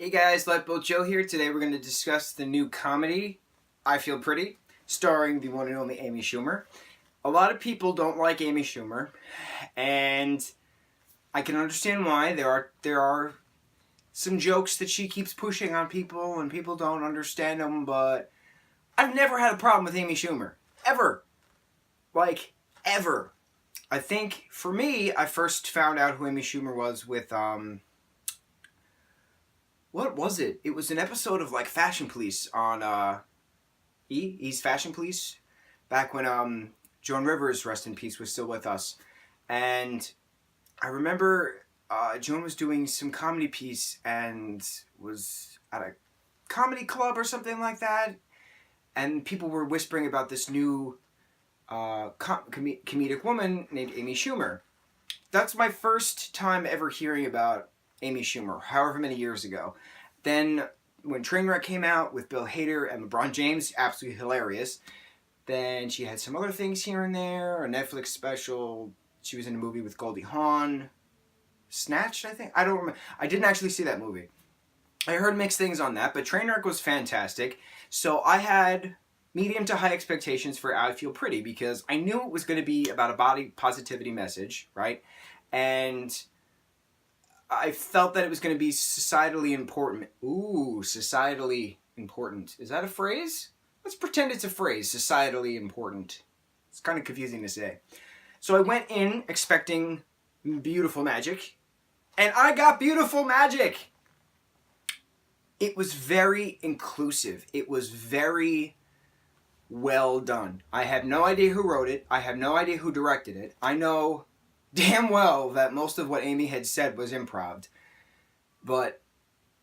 Hey guys, lightboltjoe here. Today we're going to discuss the new comedy, I Feel Pretty, starring the one and only Amy Schumer. A lot of people don't like Amy Schumer, and I can understand why. There are some jokes that she keeps pushing on people, and people don't understand them, but I've never had a problem with Amy Schumer. Ever. Like, ever. I think, for me, I first found out who Amy Schumer was with, what was it? It was an episode of like Fashion Police on E's Fashion Police, back when Joan Rivers, rest in peace, was still with us. And I remember Joan was doing some comedy piece and was at a comedy club or something like that, and people were whispering about this new comedic woman named Amy Schumer. That's my first time ever hearing about Amy Schumer, however many years ago. Then, when Trainwreck came out with Bill Hader and LeBron James, absolutely hilarious. Then she had some other things here and there, a Netflix special. She was in a movie with Goldie Hawn. Snatched, I think? I don't remember. I didn't actually see that movie. I heard mixed things on that, but Trainwreck was fantastic. So I had medium to high expectations for I Feel Pretty because I knew it was going to be about a body positivity message, right? And I felt that it was going to be societally important. Ooh, societally important. Is that a phrase? Let's pretend it's a phrase, societally important. It's kind of confusing to say. So I went in expecting beautiful magic, and I got beautiful magic. It was very inclusive. It was very well done. I have no idea who wrote it. I have no idea who directed it. I know damn well that most of what Amy had said was improv, but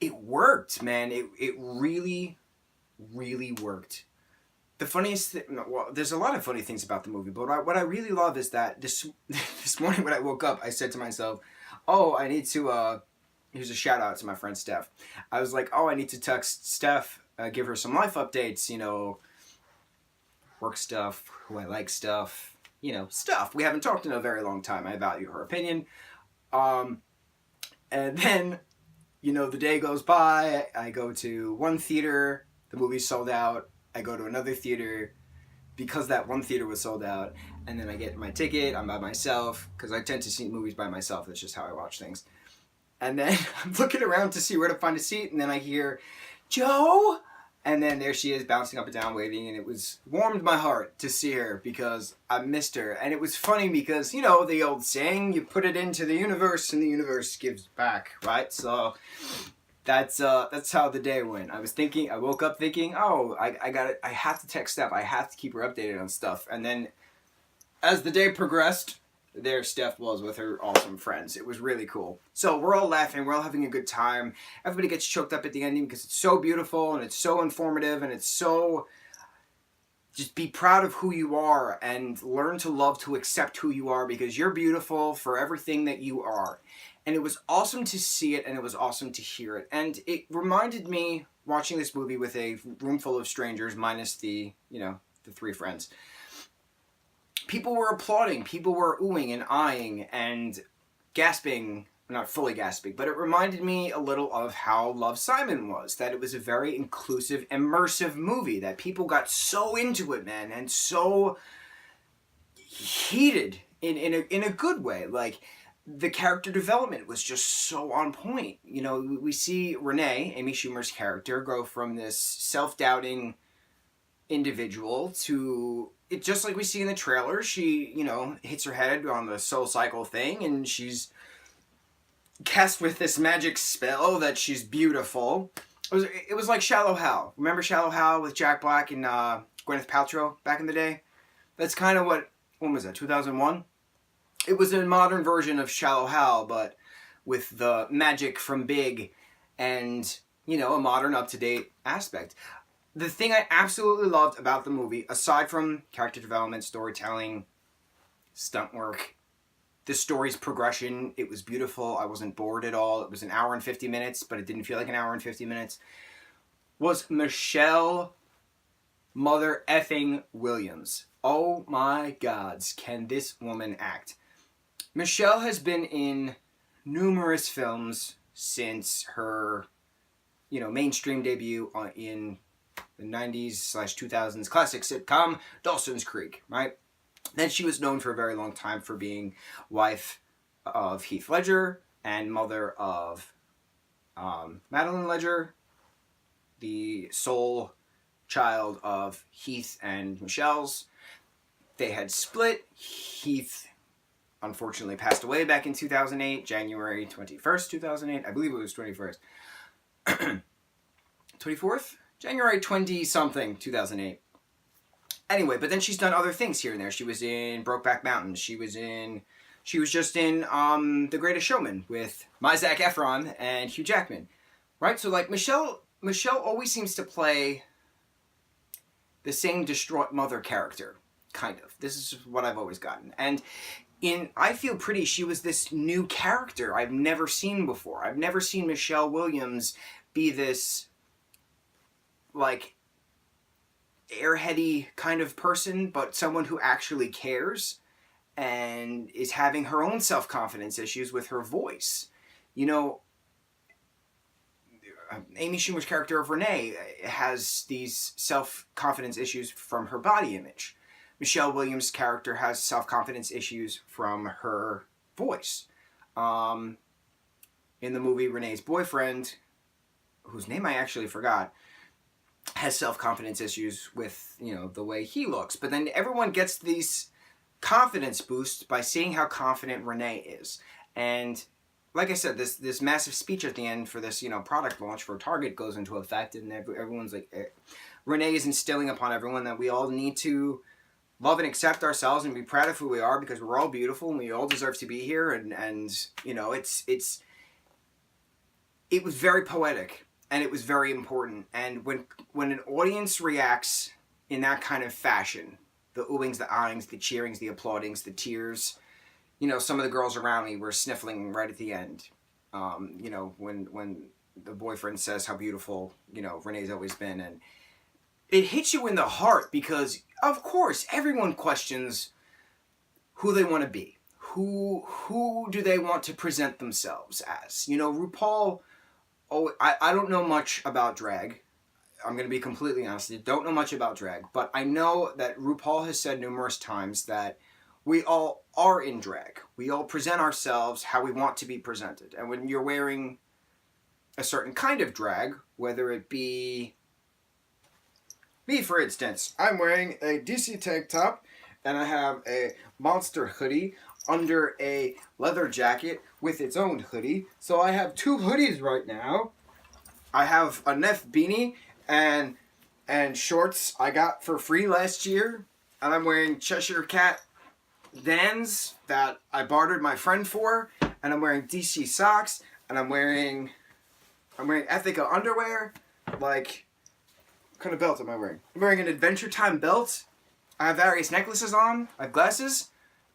it worked, man. It really, really worked. The funniest thing, well, there's a lot of funny things about the movie, but what I really love is that this morning when I woke up, I said to myself, oh, I need to, here's a shout out to my friend Steph. I was like, oh, I need to text Steph, give her some life updates, work stuff, who I like stuff, stuff. We haven't talked in a very long time. I value her opinion. And then, the day goes by. I go to one theater. The movie's sold out. I go to another theater because that one theater was sold out. And then I get my ticket. I'm by myself because I tend to see movies by myself. That's just how I watch things. And then I'm looking around to see where to find a seat. And then I hear, Joe? And then there she is, bouncing up and down, waving, and it warmed my heart to see her because I missed her. And it was funny because, the old saying, you put it into the universe and the universe gives back, right? So that's how the day went. I woke up thinking, oh, I got it. I have to text Steph. I have to keep her updated on stuff. And then as the day progressed, there Steph was with her awesome friends. It was really cool. So we're all laughing. We're all having a good time. Everybody gets choked up at the ending because it's so beautiful and it's so informative and it's so... Just be proud of who you are and learn to love to accept who you are because you're beautiful for everything that you are. And it was awesome to see it and it was awesome to hear it. And it reminded me, watching this movie with a room full of strangers, minus the three friends, people were applauding, people were oohing and eyeing and gasping, not fully gasping, but it reminded me a little of how Love, Simon was, that it was a very inclusive, immersive movie, that people got so into it, man, and so heated in a good way. Like, the character development was just so on point. We see Renee, Amy Schumer's character, go from this self-doubting individual to... It, just like we see in the trailer, she, hits her head on the soul cycle thing, and she's cast with this magic spell that she's beautiful. It was like Shallow Hal. Remember Shallow Hal with Jack Black and Gwyneth Paltrow back in the day? That's kind of when was that, 2001? It was a modern version of Shallow Hal, but with the magic from Big and, a modern, up-to-date aspect. The thing I absolutely loved about the movie, aside from character development, storytelling, stunt work, the story's progression, it was beautiful. I wasn't bored at all. It was an hour and 50 minutes, but it didn't feel like an hour and 50 minutes, was Michelle Mother effing Williams. Oh my gods, can this woman act? Michelle has been in numerous films since her mainstream debut in the 90s/2000s classic sitcom Dawson's Creek, right? Then she was known for a very long time for being wife of Heath Ledger and mother of Madeline Ledger, the sole child of Heath and Michelle's. They had split. Heath unfortunately passed away back in 2008, January 21st, 2008. I believe it was 21st. 24th? January 20-something, 2008. Anyway, but then she's done other things here and there. She was in Brokeback Mountain. She was just in The Greatest Showman with my Zac Efron and Hugh Jackman. Right? So like Michelle always seems to play the same distraught mother character. Kind of. This is what I've always gotten. And in I Feel Pretty, she was this new character I've never seen before. I've never seen Michelle Williams be this, like, airheady kind of person, but someone who actually cares and is having her own self-confidence issues with her voice. Amy Schumer's character of Renee has these self-confidence issues from her body image. Michelle Williams' character has self-confidence issues from her voice. In the movie, Renee's boyfriend, whose name I actually forgot, has self-confidence issues with, the way he looks. But then everyone gets these confidence boosts by seeing how confident Renee is. And like I said, this massive speech at the end for this, product launch for Target goes into effect, and everyone's like, Renee is instilling upon everyone that we all need to love and accept ourselves and be proud of who we are, because we're all beautiful and we all deserve to be here. And it was very poetic and it was very important. And when an audience reacts in that kind of fashion, the oohings, the ahhings, the cheerings, the applaudings, the tears, some of the girls around me were sniffling right at the end. When the boyfriend says how beautiful, Renee's always been, and it hits you in the heart because, of course, everyone questions who they want to be. Who do they want to present themselves as? RuPaul, I don't know much about drag. I'm going to be completely honest. I don't know much about drag, but I know that RuPaul has said numerous times that we all are in drag. We all present ourselves how we want to be presented. And when you're wearing a certain kind of drag, whether it be me, for instance, I'm wearing a DC tank top and I have a monster hoodie under a leather jacket with its own hoodie. So I have two hoodies right now. I have a Neff beanie and shorts I got for free last year. And I'm wearing Cheshire Cat Vans that I bartered my friend for. And I'm wearing DC socks. And I'm wearing Ethica underwear. Like, what kind of belt am I wearing? I'm wearing an Adventure Time belt. I have various necklaces on. I have glasses.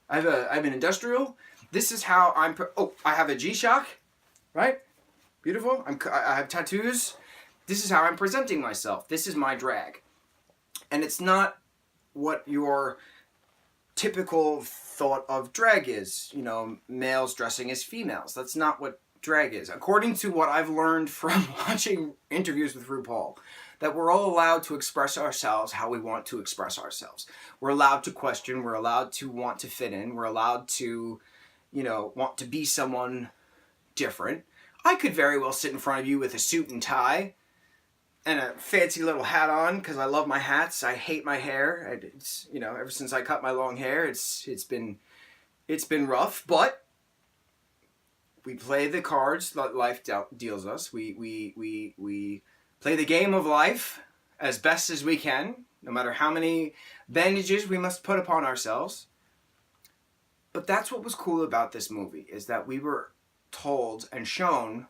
I have an industrial. This is how I'm... I have a G-Shock. Right? Beautiful. I have tattoos. This is how I'm presenting myself. This is my drag. And it's not what your typical thought of drag is. Males dressing as females. That's not what drag is. According to what I've learned from watching interviews with RuPaul, that we're all allowed to express ourselves how we want to express ourselves. We're allowed to question. We're allowed to want to fit in. We're allowed to, want to be someone different. I could very well sit in front of you with a suit and tie and a fancy little hat on because I love my hats. I hate my hair. It's, ever since I cut my long hair, it's been rough, but we play the cards that life deals us. We play the game of life as best as we can, no matter how many bandages we must put upon ourselves. But that's what was cool about this movie, is that we were told and shown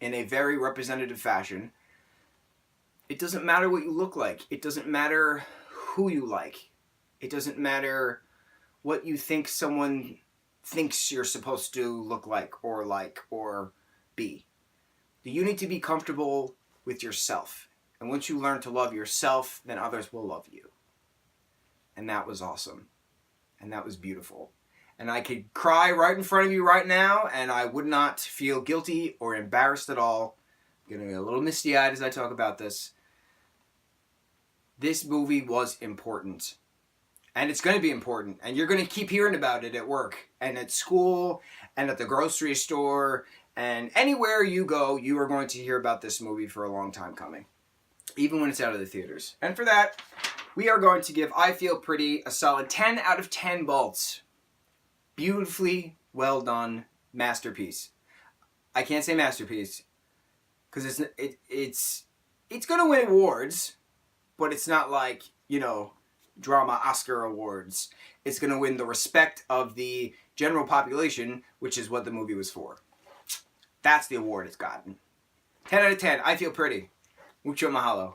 in a very representative fashion, it doesn't matter what you look like. It doesn't matter who you like. It doesn't matter what you think someone thinks you're supposed to look like or be. You need to be comfortable with yourself. And once you learn to love yourself, then others will love you. And that was awesome. And that was beautiful. And I could cry right in front of you right now, and I would not feel guilty or embarrassed at all Getting a little misty-eyed as I talk about this. This movie was important. And it's going to be important. And you're going to keep hearing about it at work and at school and at the grocery store. And anywhere you go, you are going to hear about this movie for a long time coming. Even when it's out of the theaters. And for that, we are going to give I Feel Pretty a solid 10 out of 10 bolts. Beautifully well done masterpiece. I can't say masterpiece because it's going to win awards, but it's not like, you know, drama Oscar awards. It's going to win the respect of the general population, which is what the movie was for. That's the award it's gotten. 10 out of 10. I Feel Pretty. Mucho mahalo.